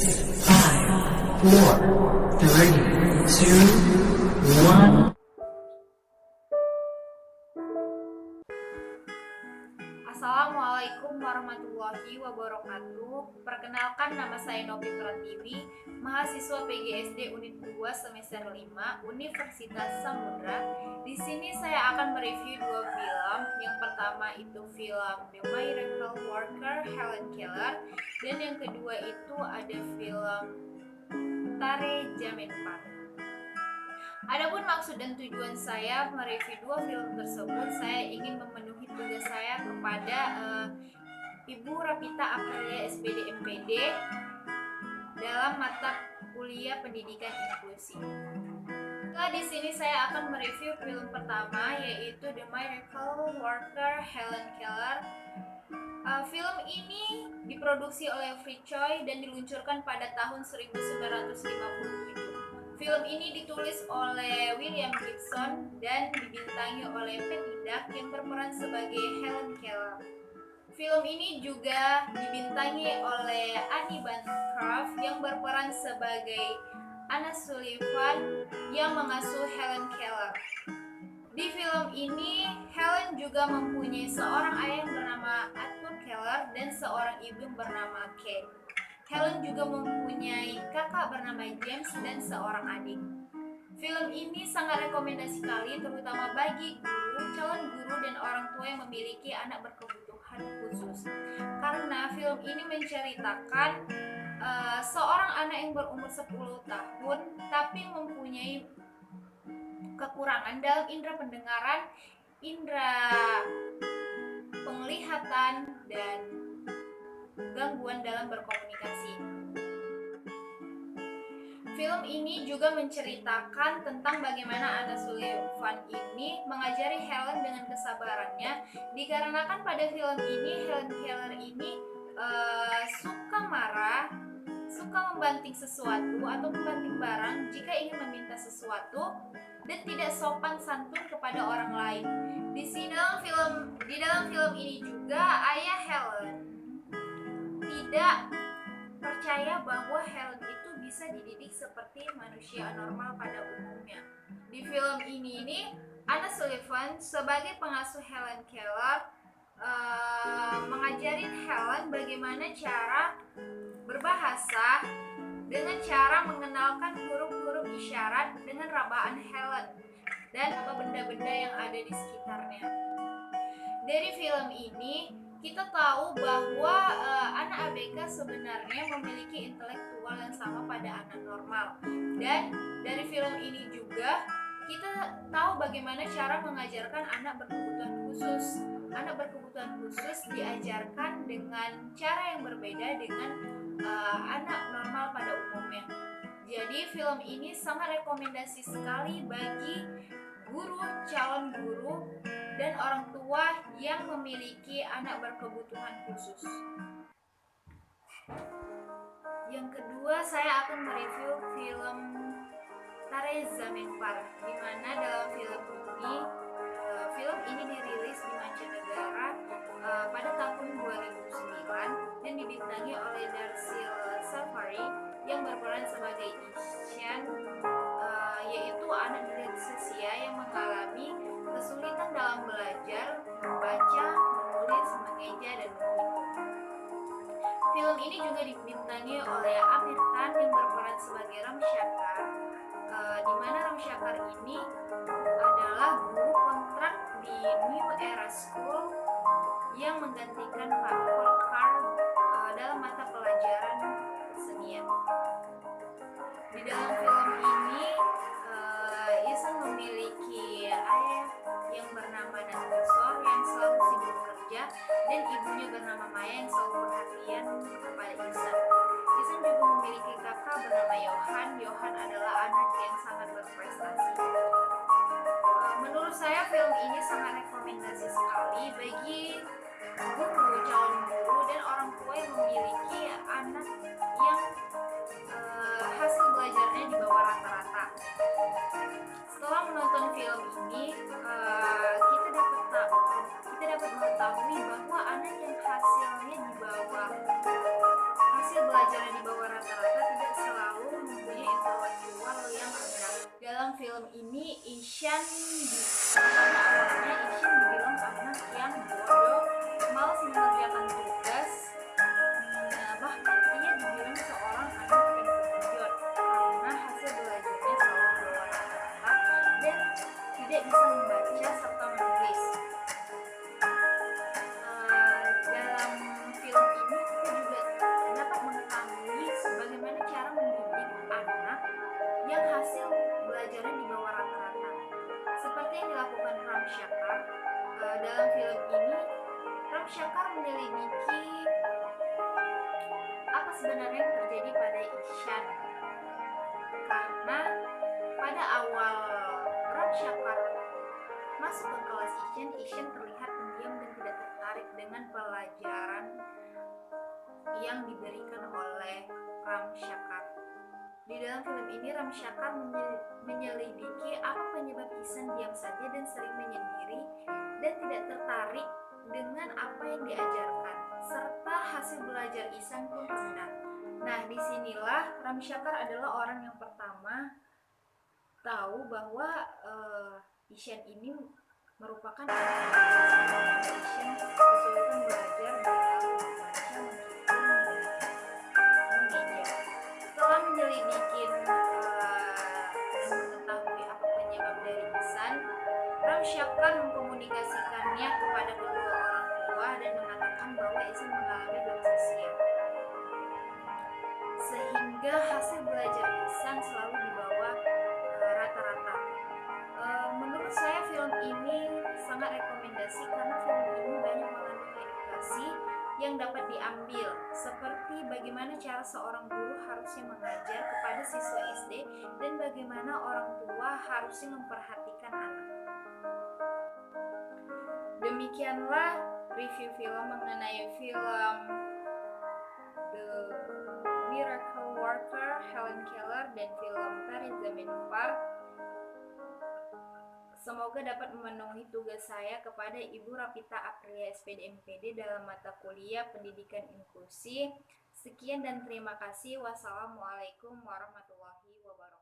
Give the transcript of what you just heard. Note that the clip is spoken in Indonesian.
5, 4, 3, 2, 1. Assalamualaikum warahmatullahi wabarakatuh. Perkenalkan, nama saya Novi Pratiwi, mahasiswa PGSD Unit 2 semester 5 Universitas Samudra. Di sini saya akan mereview dua film. Yang pertama itu film The Miracle Worker Helen Keller, dan yang kedua itu ada film Tare Zamenhof. Adapun maksud dan tujuan saya mereview dua film tersebut, saya ingin memenuhi tugas saya kepada Ibu Rapita Aprilia SPD MPD dalam mata kuliah pendidikan inklusi. Di sini saya akan mereview film pertama, yaitu The Miracle Worker Helen Keller. Film ini diproduksi oleh Free Choice dan diluncurkan pada tahun 1957. Film ini ditulis oleh William Gibson dan dibintangi oleh Patty Duck yang berperan sebagai Helen Keller. Film ini juga dibintangi oleh Annie Bancroft yang berperan sebagai Anna Sullivan yang mengasuh Helen Keller. Di film ini, Helen juga mempunyai seorang ayah yang bernama Arthur Keller dan seorang ibu yang bernama Kate. Helen juga mempunyai kakak bernama James dan seorang adik. Film ini sangat rekomendasi sekali, terutama bagi guru, calon guru, dan orang tua yang memiliki anak berkebutuhan khusus. Karena film ini menceritakan seorang anak yang berumur 10 tahun tapi mempunyai kekurangan dalam indera pendengaran, indera penglihatan, dan gangguan dalam berkomunikasi. Film ini juga menceritakan tentang bagaimana Anna Sullivan ini mengajari Helen dengan kesabarannya, dikarenakan pada film ini Helen Keller ini suka marah, suka membanting sesuatu atau membanting barang jika ingin meminta sesuatu, dan tidak sopan santun kepada orang lain. Di dalam film ini juga ayah Helen tidak percaya bahwa Helen itu bisa dididik seperti manusia normal pada umumnya. Di film ini Anna Sullivan sebagai pengasuh Helen Keller mengajarin Helen bagaimana cara berbahasa dengan cara mengenalkan huruf-huruf isyarat dengan rabaan Helen dan apa benda-benda yang ada di sekitarnya. Dari film ini kita tahu bahwa anak ABK sebenarnya memiliki intelektual yang sama pada anak normal. Dan dari film ini juga kita tahu bagaimana cara mengajarkan anak berkebutuhan khusus. Anak berkebutuhan khusus diajarkan dengan cara yang berbeda dengan anak normal pada umumnya. Jadi film ini sangat rekomendasi sekali bagi guru, calon guru, dan orang tua yang memiliki anak berkebutuhan khusus. Yang kedua, saya akan mereview film Tare Zamenhof, di mana dalam film ini dirilis di mancanegara pada tahun 2009 dan dibintangi oleh Darcy Safari yang berperan sebagai Ishan, yaitu anak disleksia yang mengalami kesulitan dalam belajar, membaca, menulis, mengeja, dan menghitung. Film ini juga dibintangi oleh Amir Khan yang berperan sebagai Ram Shakar, di mana Ram Shakar ini adalah guru kontrak di New Era School yang menggantikan Pak Volkar dalam mata pelajaran kesenian. Di dalam film ini Isan memiliki ayah yang bernama Nansor yang selalu sibuk kerja, dan ibunya bernama Maya yang selalu perhatian kepada Isan. Isan juga memiliki kakak bernama Johan. Johan adalah anak yang sangat berprestasi. Menurut saya film ini sangat rekomendasi sekali bagi guru, calon guru, dan orang tua yang memiliki anak yang hasil belajarnya di bawah rata-rata. Setelah menonton film ini, kita dapat mengetahui bahwa anak yang hasil belajarnya di bawah rata-rata film ini Ishan pada awalnya Ishan dibilang anak yang bodoh, malas mengerjakan tugas. Bahkan ia dibilang seorang anak yang pengecut karena hasil belajarnya selalu di bawah rata-rata dan tidak bisa membaca serta menulis. Dalam film ini kita juga dapat mengetahui bagaimana cara mendidik anak yang hasil belajarnya di bawah rata-rata. Seperti yang dilakukan Ram Shakar dalam film ini, Ram Shakar menyelidiki apa sebenarnya yang terjadi pada Ishan. Karena pada awal Ram Shakar masuk ke kelas Ishan terlihat pendiam dan tidak tertarik dengan pelajaran yang diberikan oleh Ram Shakar. Di dalam film ini Ram Shakar menyelidiki apa penyebab Ishan diam saja dan sering menyendiri dan tidak tertarik dengan apa yang diajarkan, serta hasil belajar Ishan pun rendah. Nah, disinilah Ram Shakar adalah orang yang pertama tahu bahwa Ishan ini merupakan Ishan kesulitan belajar dalam membaca, menghitung, dan mengeja. Setelah menyelidiki dan mengetahui apa penyebab dari Ishan, Ram Shakar mengkomunikasikannya kepada kedua orang tua dan mengatakan bahwa Ishan mengalami disleksi, sehingga hasil belajar Ishan selalu di bawah rata-rata. Menurut saya film ini sangat rekomendasi karena film ini banyak mengandung edukasi yang dapat diambil, seperti bagaimana cara seorang guru harusnya mengajar kepada siswa SD dan bagaimana orang tua harusnya memperhatikan anak. Demikianlah review film mengenai film The Miracle Worker Helen Keller dan film Teresa Menopar. Semoga dapat memenuhi tugas saya kepada Ibu Rapita Aprilia SPD MPD dalam mata kuliah Pendidikan Inklusi. Sekian dan terima kasih. Wassalamualaikum warahmatullahi wabarakatuh.